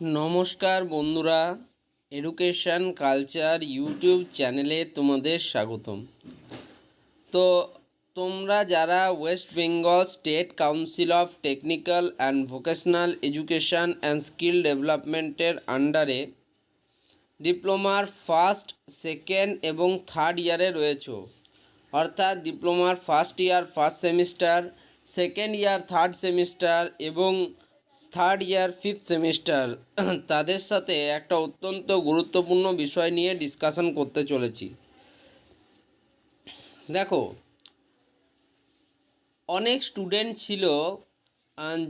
নমস্কার বন্ধুরা, education culture YouTube চ্যানেলে তোমাদের স্বাগতম। তো তোমরা যারা West Bengal state council of technical and vocational education and skill ডেভেলপমেন্টের আন্ডারে ডিপ্লোমার ফার্স্ট, সেকেন্ড এবং থার্ড ইয়ারে রয়েছো, অর্থাৎ ডিপ্লোমার first year first semester, second year third semester এবং থার্ড ইয়ার ফিফথ সেমিস্টার, তাদের সাথে একটা অত্যন্ত গুরুত্বপূর্ণ বিষয় নিয়ে ডিসকাশন করতে চলেছি। দেখো, অনেক স্টুডেন্ট ছিল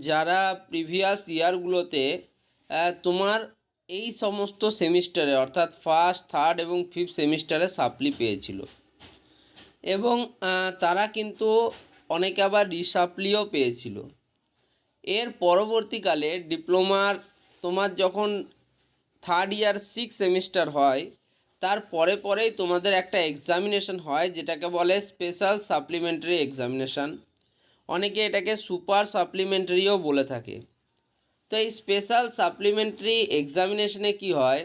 যারা প্রিভিয়াস ইয়ারগুলোতে তোমার এই সমস্ত সেমিস্টারে অর্থাৎ ফার্স্ট, থার্ড এবং ফিফথ সেমিস্টারে সাপ্লি পেয়েছিল এবং তারা কিন্তু অনেকে আবার রিসাপ্লিও পেয়েছিল। এর পরবর্তীকালে ডিপ্লোমার তোমার যখন থার্ড ইয়ার সিক্স সেমিস্টার হয়, তার পরেই তোমাদের একটা এক্সামিনেশন হয় যেটাকে বলে স্পেশাল সাপ্লিমেন্টারি এক্সামিনেশান। অনেকে এটাকে সুপার সাপ্লিমেন্টারিও বলে থাকে। তো এই স্পেশাল সাপ্লিমেন্টারি এক্সামিনেশনে কি হয়,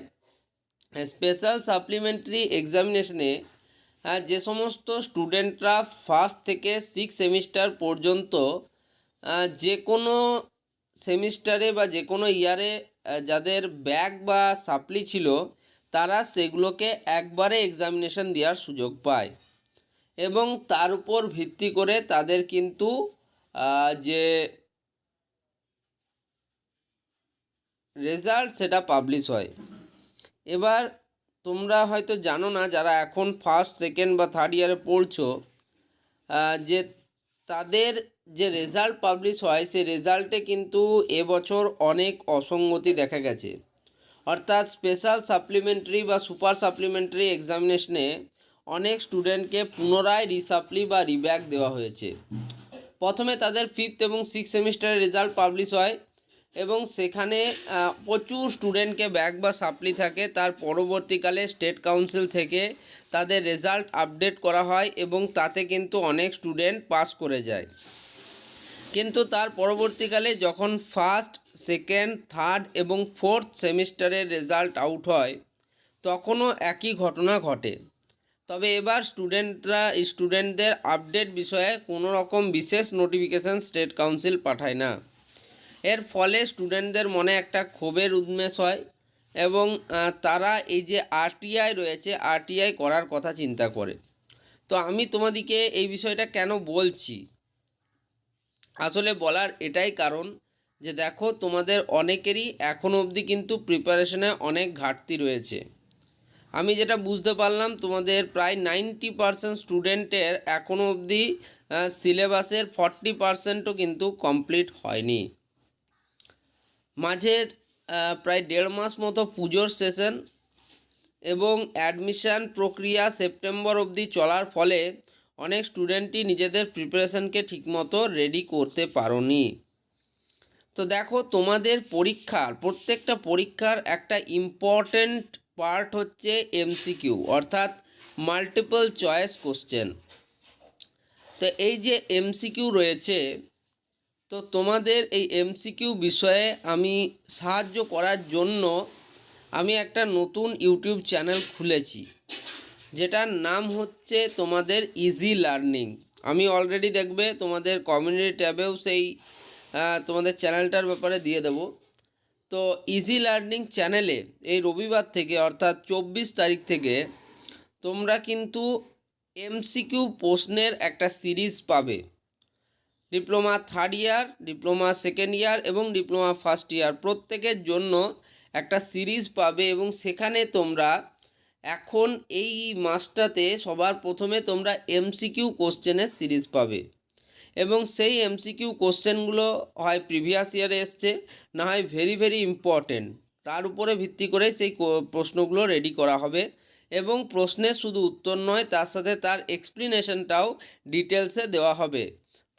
স্পেশাল সাপ্লিমেন্টারি এক্সামিনেশনে যে সমস্ত স্টুডেন্টরা ফার্স্ট থেকে সিক্স সেমিস্টার পর্যন্ত যে কোনো সেমিস্টারে বা যে কোনো ইয়ারে যাদের ব্যাক বা সাপ্লি ছিল, তারা সেগুলোকে একবারে এক্সামিনেশন দেওয়ার সুযোগ পায় এবং তার উপর ভিত্তি করে তাদের কিন্তু যে রেজাল্ট সেটা পাবলিশ হয়। এবার তোমরা হয়তো জানো না, যারা এখন ফার্স্ট, সেকেন্ড বা থার্ড ইয়ারে পড়ছো, যে তাদের যে রেজাল্ট পাবলিশ হয় সেই রেজাল্টে কিন্তু এবছর অনেক অসঙ্গতি দেখা গেছে। অর্থাৎ স্পেশাল সাপ্লিমেন্টারি বা সুপার সাপ্লিমেন্টারি এক্সামিনেশনে অনেক স্টুডেন্টকে পুনরায় রিসাপ্লি বা রিব্যাক দেওয়া হয়েছে। প্রথমে তাদের ফিফথ এবং সিক্স সেমিস্টারের রেজাল্ট পাবলিশ হয় এবং সেখানে প্রচুর স্টুডেন্টকে ব্যাক বা সাপ্লি থাকে। তার পরবর্তীকালে স্টেট কাউন্সিল থেকে তাদের রেজাল্ট আপডেট করা হয় এবং তাতে কিন্তু অনেক স্টুডেন্ট পাস করে যায়। কিন্তু তার পরবর্তীকালে যখন ফার্স্ট, সেকেন্ড, থার্ড এবং ফোর্থ সেমিস্টারের রেজাল্ট আউট হয়, তখনও একই ঘটনা ঘটে। তবে এবার স্টুডেন্টদের আপডেট বিষয়ে কোনো রকম বিশেষ নোটিফিকেশান স্টেট কাউন্সিল পাঠায় না। এর ফলে স্টুডেন্টদের মনে একটা ক্ষোভের উন্মেষ হয় এবং তারা এই যে আরটিআই রয়েছে, আরটিআই করার কথা চিন্তা করে। তো আমি তোমাদেরকে এই বিষয়টা কেন বলছি, আসলে বলার এটাই কারণ যে দেখো, তোমাদের অনেকেরই এখনও অবধি কিন্তু প্রিপারেশনে অনেক ঘাটতি রয়েছে। আমি যেটা বুঝতে পারলাম, তোমাদের প্রায় 90% স্টুডেন্টের এখনও অবধি সিলেবাসের 40%ও কিন্তু কমপ্লিট হয়নি। মাঝের প্রায় 1.5 মাস মতো পুজোর সেশন এবং অ্যাডমিশান প্রক্রিয়া সেপ্টেম্বর অবধি চলার ফলে অনেক স্টুডেন্টই নিজেদের প্রিপারেশনকে ঠিকমতো রেডি করতে পারোনি। তো দেখো, তোমাদের প্রত্যেকটা পরীক্ষার একটা ইম্পর্ট্যান্ট পার্ট হচ্ছে এমসিকিউ, অর্থাৎ মাল্টিপল চয়েস কোশ্চেন। তো এই যে এমসিকিউ রয়েছে, তো তোমাদের এই এমসিকিউ বিষয়ে আমি সাহায্য করার জন্য আমি একটা নতুন ইউটিউব চ্যানেল খুলেছি, যেটার নাম হচ্ছে তোমাদের ইজি লার্নিং। আমি অলরেডি দেখবে তোমাদের কমিউনিটি ট্যাবেও সেই তোমাদের চ্যানেলটার ব্যাপারে দিয়ে দেব। তো ইজি লার্নিং চ্যানেলে এই রবিবার থেকে অর্থাৎ 24 তারিখ থেকে তোমরা কিন্তু এমসিকিউ প্রশ্নের একটা সিরিজ পাবে। Diploma third year, diploma second year এবং ডিপ্লোমা ফার্স্ট ইয়ার প্রত্যেকের জন্য একটা সিরিজ পাবে এবং সেখানে তোমরা এখন এই মাসটাতে সবার প্রথমে তোমরা এমসিকিউ কোশ্চেনের সিরিজ পাবে এবং সেই এমসিকিউ কোশ্চেনগুলো হয় প্রিভিয়াস ইয়ারে এসছে, না হয় ভেরি ভেরি ইম্পর্টেন্ট, তার উপরে ভিত্তি করে সেই প্রশ্নগুলো রেডি করা হবে এবং প্রশ্নের শুধু উত্তর নয়, তার সাথে তার এক্সপ্লেনেশনটাও ডিটেলসে দেওয়া হবে।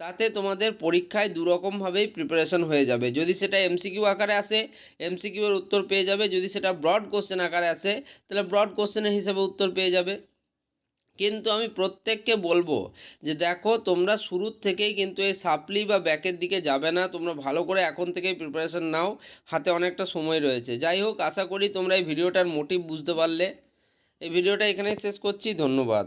তাতে তোমাদের পরীক্ষায় দুরকমভাবেই প্রিপারেশন হয়ে যাবে। যদি সেটা এমসিকিউ আকারে আসে, এমসিকিউর উত্তর পেয়ে যাবে। যদি সেটা ব্রড কোশ্চেন আকারে আসে, তাহলে ব্রড কোশ্চেনের হিসেবে উত্তর পেয়ে যাবে। কিন্তু আমি প্রত্যেককে বলবো যে দেখো তোমরা শুরুর থেকেই কিন্তু এই সাপ্লি বা ব্যাকের দিকে যাবে না, তোমরা ভালো করে এখন থেকেই প্রিপারেশান নাও, হাতে অনেকটা সময় রয়েছে। যাই হোক, আশা করি তোমরা এই ভিডিওটার মোটিভ বুঝতে পারলে। এই ভিডিওটা এখানেই শেষ করছি, ধন্যবাদ।